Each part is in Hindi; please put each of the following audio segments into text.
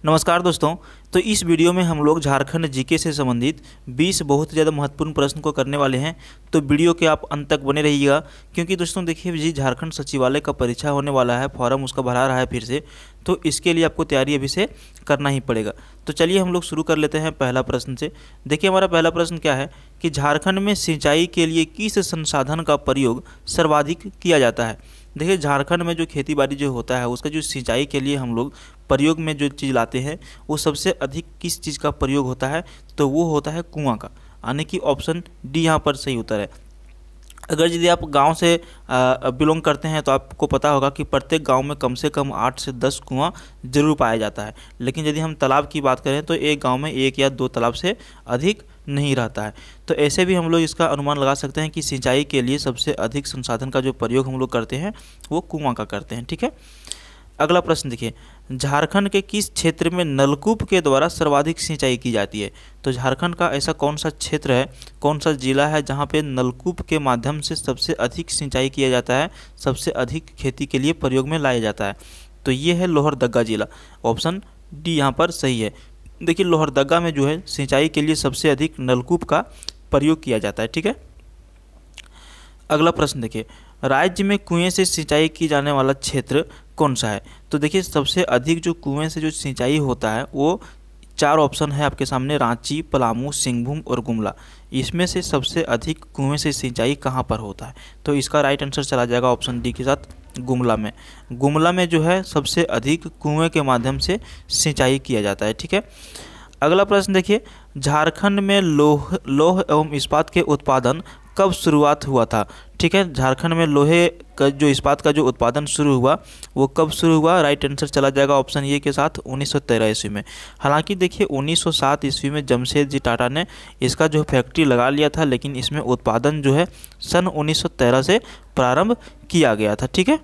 नमस्कार दोस्तों। तो इस वीडियो में हम लोग झारखंड जीके से संबंधित 20 बहुत ज़्यादा महत्वपूर्ण प्रश्न को करने वाले हैं। तो वीडियो के आप अंत तक बने रहिएगा, क्योंकि दोस्तों देखिए जी झारखंड सचिवालय का परीक्षा होने वाला है, फॉर्म उसका भरा रहा है फिर से, तो इसके लिए आपको तैयारी अभी से करना ही पड़ेगा। तो चलिए हम लोग शुरू कर लेते हैं पहला प्रश्न से। देखिए हमारा पहला प्रश्न क्या है कि झारखंड में सिंचाई के लिए किस संसाधन का प्रयोग सर्वाधिक किया जाता है। देखिए झारखंड में जो खेती बाड़ी जो होता है उसका जो सिंचाई के लिए हम लोग प्रयोग में जो चीज़ लाते हैं वो सबसे अधिक किस चीज़ का प्रयोग होता है, तो वो होता है कुआं का, यानी कि ऑप्शन डी यहाँ पर सही उत्तर है। अगर यदि आप गांव से बिलोंग करते हैं तो आपको पता होगा कि प्रत्येक गांव में कम से कम 8 से 10 कुआं जरूर पाया जाता है। लेकिन यदि हम तालाब की बात करें तो एक गांव में 1 या 2 तालाब से अधिक नहीं रहता है। तो ऐसे भी हम लोग इसका अनुमान लगा सकते हैं कि सिंचाई के लिए सबसे अधिक संसाधन का जो प्रयोग हम लोग करते हैं वो कुआं का करते हैं। ठीक है, अगला प्रश्न देखिए, झारखंड के किस क्षेत्र में नलकूप के द्वारा सर्वाधिक सिंचाई की जाती है। तो झारखंड का ऐसा कौन सा क्षेत्र है, कौन सा जिला है जहां पे नलकूप के माध्यम से सबसे अधिक सिंचाई किया जाता है, सबसे अधिक खेती के लिए प्रयोग में लाया जाता है। तो ये है लोहरदगा जिला, ऑप्शन डी यहाँ पर सही है। देखिए लोहरदगा में जो है सिंचाई के लिए सबसे अधिक नलकूप का प्रयोग किया जाता है। ठीक है, अगला प्रश्न देखिए, राज्य में कुएं से सिंचाई की जाने वाला क्षेत्र कौन सा है। तो देखिए सबसे अधिक जो कुएं से जो सिंचाई होता है वो 4 ऑप्शन है आपके सामने, रांची, पलामू, सिंहभूम और गुमला। इसमें से सबसे अधिक कुएं से सिंचाई कहाँ पर होता है, तो इसका राइट आंसर चला जाएगा ऑप्शन डी के साथ, गुमला में। गुमला में जो है सबसे अधिक कुएं के माध्यम से सिंचाई किया जाता है। ठीक है, अगला प्रश्न देखिए, झारखंड में लौह एवं इस्पात के उत्पादन कब शुरुआत हुआ था। ठीक है, झारखंड में लोहे का जो इस्पात का जो उत्पादन शुरू हुआ वो कब शुरू हुआ, राइट आंसर चला जाएगा ऑप्शन ए के साथ 1913 ईस्वी में। हालांकि देखिए 1907 ईस्वी में जमशेदजी टाटा ने इसका जो फैक्ट्री लगा लिया था, लेकिन इसमें उत्पादन जो है सन 1913 से प्रारंभ किया गया था। ठीक है,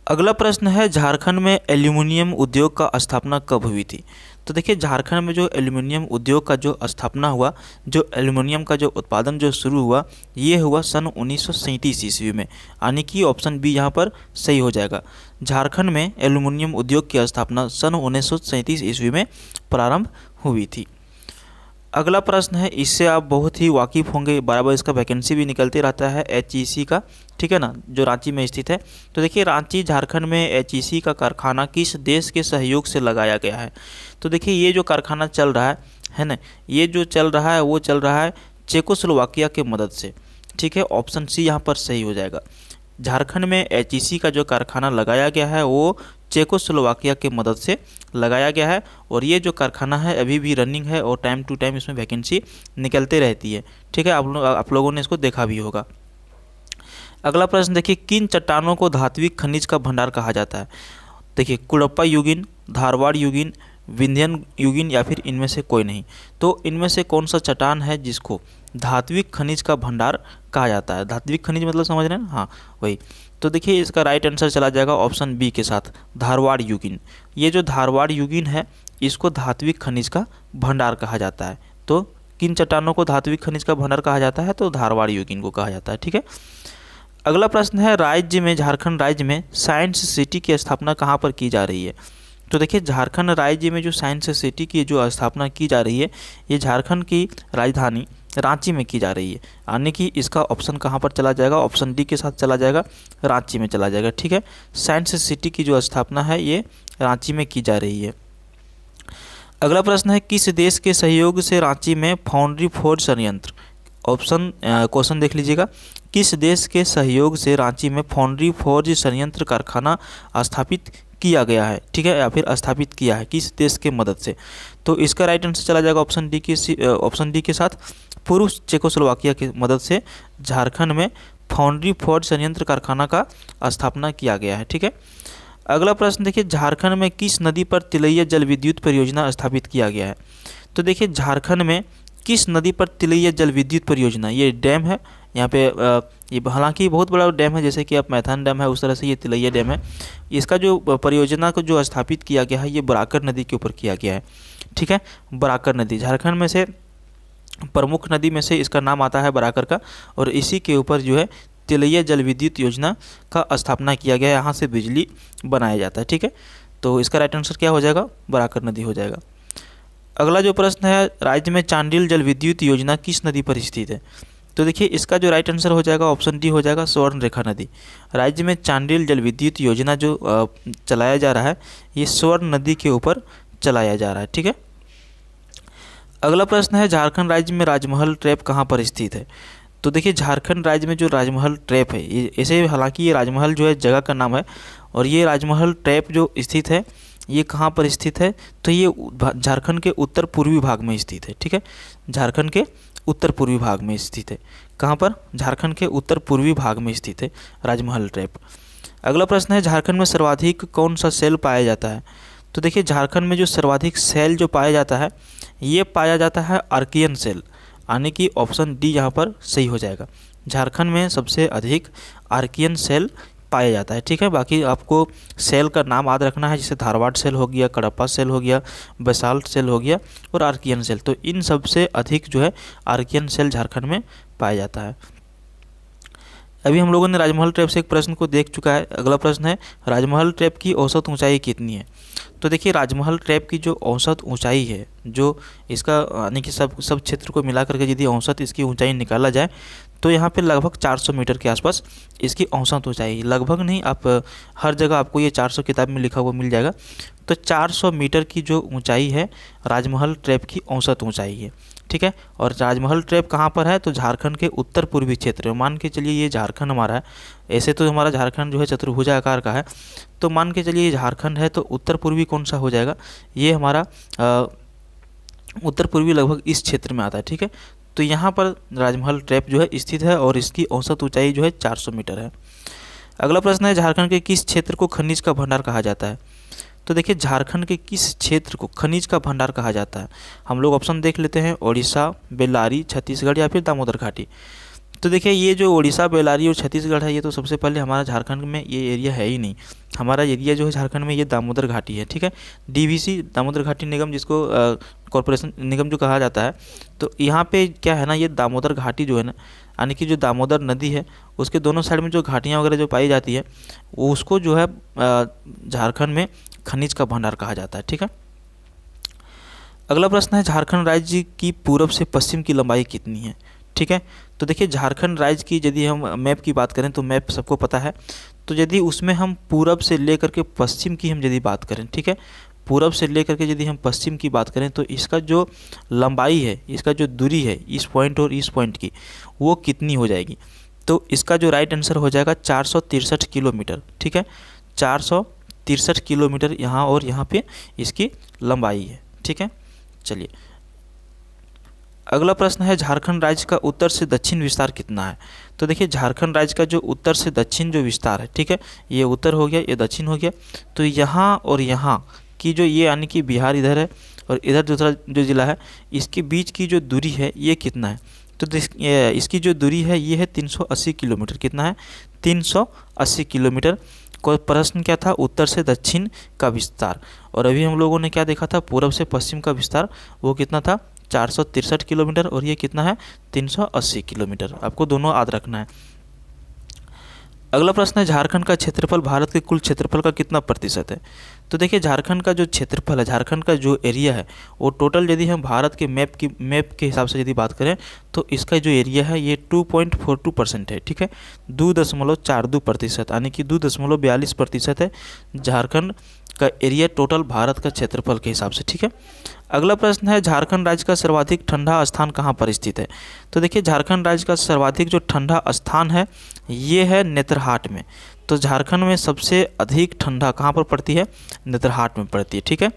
अगला प्रश्न है, झारखंड में एल्यूमिनियम उद्योग का स्थापना कब हुई थी। तो देखिए झारखंड में जो एल्यूमिनियम उद्योग का जो स्थापना हुआ, जो एल्यूमिनियम का जो उत्पादन जो शुरू हुआ, ये हुआ सन 1937 ईस्वी में, यानी कि ऑप्शन बी यहाँ पर सही हो जाएगा। झारखंड में एल्यूमिनियम उद्योग की स्थापना सन 1937 ईस्वी में प्रारंभ हुई थी। अगला प्रश्न है, इससे आप बहुत ही वाकिफ़ होंगे, बराबर इसका वैकेंसी भी निकलते रहता है HEC का, ठीक है ना, जो रांची में स्थित है। तो देखिए रांची झारखंड में HEC का कारखाना किस देश के सहयोग से लगाया गया है। तो देखिए ये जो कारखाना चल रहा है ना, ये जो चल रहा है वो चल रहा है चेकोस्लोवाकिया के मदद से। ठीक है, ऑप्शन सी यहाँ पर सही हो जाएगा। झारखंड में HEC का जो कारखाना लगाया गया है वो चेकोस्लोवाकिया के मदद से लगाया गया है, और ये जो कारखाना है अभी भी रनिंग है और टाइम टू टाइम इसमें वैकेंसी निकलते रहती है। ठीक है, आप लोगों ने इसको देखा भी होगा। अगला प्रश्न देखिए, किन चट्टानों को धात्विक खनिज का भंडार कहा जाता है। देखिए कुड़प्पा युगीन, धारवाड़ युगीन, विंध्यन युगीन या फिर इनमें से कोई नहीं। तो इनमें से कौन सा चट्टान है जिसको धात्विक खनिज का भंडार कहा जाता है। धात्विक खनिज मतलब समझ रहे हैं ना, हाँ वही। तो देखिए इसका राइट आंसर चला जाएगा ऑप्शन बी के साथ, धारवाड़ युगीन। ये जो धारवाड़ युगीन है इसको धात्विक खनिज का भंडार कहा जाता है। तो किन चट्टानों को धात्विक खनिज का भंडार कहा जाता है, तो धारवाड़ युगीन को कहा जाता है। ठीक है, अगला प्रश्न है, राज्य में झारखंड राज्य में साइंस सिटी की स्थापना कहाँ पर की जा रही है। तो देखिए झारखंड राज्य में जो साइंस सिटी की जो स्थापना की जा रही है ये झारखंड की राजधानी रांची में की जा रही है, यानी कि इसका ऑप्शन कहाँ पर चला जाएगा, ऑप्शन डी के साथ चला जाएगा, रांची में चला जाएगा। ठीक है, साइंस सिटी की जो स्थापना है ये रांची में की जा रही है। अगला प्रश्न है, किस देश के सहयोग से रांची में फाउंड्री फोर्ज संयंत्र, ऑप्शन क्वेश्चन देख लीजिएगा, किस देश के सहयोग से रांची में फाउंड्री फोर्ज संयंत्र कारखाना स्थापित किया गया है। ठीक है, या फिर स्थापित किया है किस देश के मदद से। तो इसका राइट आंसर चला जाएगा ऑप्शन डी के साथ, पूर्व चेकोस्लोवाकिया की मदद से झारखंड में फाउंड्री फोर्ज संयंत्र कारखाना का स्थापना किया गया है। ठीक है, अगला प्रश्न देखिए, झारखंड में किस नदी पर तिलैया जल विद्युत परियोजना स्थापित किया गया है। तो देखिए झारखंड में किस नदी पर तिलैया जल विद्युत परियोजना, ये डैम है यहाँ पे, ये हालांकि बहुत बड़ा डैम है, जैसे कि आप मैथन डैम है उस तरह से ये तिलैया डैम है। इसका जो परियोजना को जो स्थापित किया गया है ये बराकर नदी के ऊपर किया गया है। ठीक है, बराकर नदी झारखंड में से प्रमुख नदी में से इसका नाम आता है बराकर का, और इसी के ऊपर जो है तिलैया जल विद्युत योजना का स्थापना किया गया है, यहाँ से बिजली बनाया जाता है। ठीक है, तो इसका राइट आंसर क्या हो जाएगा, बराकर नदी हो जाएगा। अगला जो प्रश्न है, राज्य में चांडिल जल विद्युत योजना किस नदी पर स्थित है? तो देखिए इसका जो राइट आंसर हो जाएगा ऑप्शन डी हो जाएगा, स्वर्णरेखा नदी। राज्य में चांडिल जल विद्युत योजना जो चलाया जा रहा है ये स्वर्ण नदी के ऊपर चलाया जा रहा है, ठीक है। अगला प्रश्न है, झारखंड राज्य में राजमहल ट्रैप कहाँ पर स्थित है? तो देखिए झारखंड राज्य में जो राजमहल ट्रैप है, ये ऐसे हालांकि ये राजमहल जो है जगह का नाम है, और ये राजमहल ट्रैप जो स्थित है ये कहाँ पर स्थित है? तो ये झारखंड के उत्तर पूर्वी भाग में स्थित है, ठीक है। झारखंड के उत्तर पूर्वी भाग में स्थित है। कहाँ पर? झारखंड के उत्तर पूर्वी भाग में स्थित है राजमहल ट्रैप। अगला प्रश्न है, झारखंड में सर्वाधिक कौन सा सेल पाया जाता है? तो देखिए झारखंड में जो सर्वाधिक सेल जो पाया जाता है ये पाया जाता है आर्कियन सेल, यानी कि ऑप्शन डी यहाँ पर सही हो जाएगा। झारखंड में सबसे अधिक आर्कियन सेल पाया जाता है, ठीक है। बाकी आपको सेल का नाम याद रखना है, जैसे धारवाड़ सेल हो गया, कडप्पा सेल हो गया, बेसाल्ट सेल हो गया और आर्कियन सेल। तो इन सबसे अधिक जो है आर्कियन सेल झारखंड में पाया जाता है। अभी हम लोगों ने राजमहल ट्रैप से एक प्रश्न को देख चुका है। अगला प्रश्न है, राजमहल ट्रैप की औसत ऊंचाई कितनी है? तो देखिए राजमहल ट्रैप की जो औसत ऊंचाई है, जो इसका यानी कि सब क्षेत्र को मिला करके यदि औसत इसकी ऊंचाई निकाला जाए तो यहाँ पे लगभग 400 मीटर के आसपास इसकी औसत ऊंचाई, लगभग नहीं, आप हर जगह आपको ये 400 किताब में लिखा हुआ मिल जाएगा। तो 400 मीटर की जो ऊंचाई है राजमहल ट्रैप की औसत ऊंचाई है, ठीक है। और राजमहल ट्रैप कहाँ पर है? तो झारखंड के उत्तर पूर्वी क्षेत्र में। मान के चलिए ये झारखंड हमारा है, ऐसे तो हमारा झारखंड जो है चतुर्भुजाकार का है, तो मान के चलिए ये झारखंड है, तो उत्तर पूर्वी कौन सा हो जाएगा? ये हमारा उत्तर पूर्वी लगभग इस क्षेत्र में आता है, ठीक है। तो यहाँ पर राजमहल ट्रैप जो है स्थित है और इसकी औसत ऊंचाई जो है 400 मीटर है। अगला प्रश्न है, झारखंड के किस क्षेत्र को खनिज का भंडार कहा जाता है? तो देखिए झारखंड के किस क्षेत्र को खनिज का भंडार कहा जाता है? हम लोग ऑप्शन देख लेते हैं, ओडिशा, बेल्लारी, छत्तीसगढ़ या फिर दामोदर घाटी। तो देखिए ये जो ओडिशा, बेल्लारी और छत्तीसगढ़ है, ये तो सबसे पहले हमारा झारखंड में ये एरिया है ही नहीं। हमारा एरिया जो है झारखंड में ये दामोदर घाटी है, ठीक है। डीवीसी दामोदर घाटी निगम, जिसको कॉरपोरेशन निगम जो कहा जाता है, तो यहाँ पे क्या है ना, ये दामोदर घाटी जो है ना, यानी कि जो दामोदर नदी है उसके दोनों साइड में जो घाटियाँ वगैरह जो पाई जाती है वो उसको जो है झारखंड में खनिज का भंडार कहा जाता है, ठीक है। अगला प्रश्न है, झारखंड राज्य की पूर्व से पश्चिम की लंबाई कितनी है? ठीक है। तो देखिए झारखंड राज्य की यदि हम मैप की बात करें तो मैप सबको पता है, तो यदि उसमें हम पूरब से लेकर के पश्चिम की हम यदि बात करें, ठीक है, पूरब से लेकर के यदि हम पश्चिम की बात करें तो इसका जो लंबाई है, इसका जो दूरी है इस पॉइंट और इस पॉइंट की, वो कितनी हो जाएगी? तो इसका जो राइट आंसर हो जाएगा 463 किलोमीटर, ठीक है। 463 किलोमीटर यहाँ और यहाँ पे इसकी लंबाई है, ठीक है। चलिए अगला प्रश्न है, झारखंड राज्य का उत्तर से दक्षिण विस्तार कितना है? तो देखिए झारखंड राज्य का जो उत्तर से दक्षिण जो विस्तार है, ठीक है, ये उत्तर हो गया, ये दक्षिण हो गया, तो यहाँ और यहाँ की जो ये यानी कि बिहार इधर है और इधर दूसरा जो ज़िला है, इसके बीच की जो दूरी है ये कितना है? तो इसकी जो दूरी है ये है 380 किलोमीटर। कितना है? 380 किलोमीटर। कोई प्रश्न क्या था? उत्तर से दक्षिण का विस्तार। और अभी हम लोगों ने क्या देखा था? पूर्व से पश्चिम का विस्तार। वो कितना था? 463 किलोमीटर। और ये कितना है? 380 किलोमीटर। आपको दोनों याद रखना है। अगला प्रश्न है, झारखंड का क्षेत्रफल भारत के कुल क्षेत्रफल का कितना प्रतिशत है? तो देखिए झारखंड का जो क्षेत्रफल है, झारखंड का जो एरिया है, वो टोटल यदि हम भारत के मैप के हिसाब से यदि बात करें तो इसका जो एरिया है ये 2.42% है, ठीक है, 2.42% यानी कि 2.42% है झारखंड का एरिया टोटल भारत का क्षेत्रफल के हिसाब से, ठीक है। अगला प्रश्न है, झारखंड राज्य का सर्वाधिक ठंडा स्थान कहाँ पर स्थित है? तो देखिए झारखंड राज्य का सर्वाधिक जो ठंडा स्थान है ये है नेतरहाट में। तो झारखंड में सबसे अधिक ठंडा कहाँ पर पड़ती है? नेतरहाट में पड़ती है, ठीक है।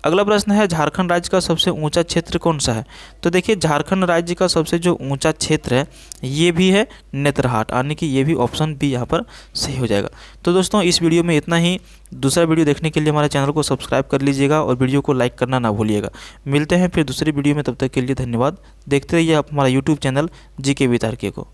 अगला प्रश्न है, झारखंड राज्य का सबसे ऊंचा क्षेत्र कौन सा है? तो देखिए झारखंड राज्य का सबसे जो ऊंचा क्षेत्र है ये भी है नेतरहाट, यानी कि ये भी ऑप्शन बी यहाँ पर सही हो जाएगा। तो दोस्तों इस वीडियो में इतना ही। दूसरा वीडियो देखने के लिए हमारे चैनल को सब्सक्राइब कर लीजिएगा और वीडियो को लाइक करना ना भूलिएगा। मिलते हैं फिर दूसरी वीडियो में, तब तक के लिए धन्यवाद। देखते रहिए आप हमारा YouTube channel GK with RK को।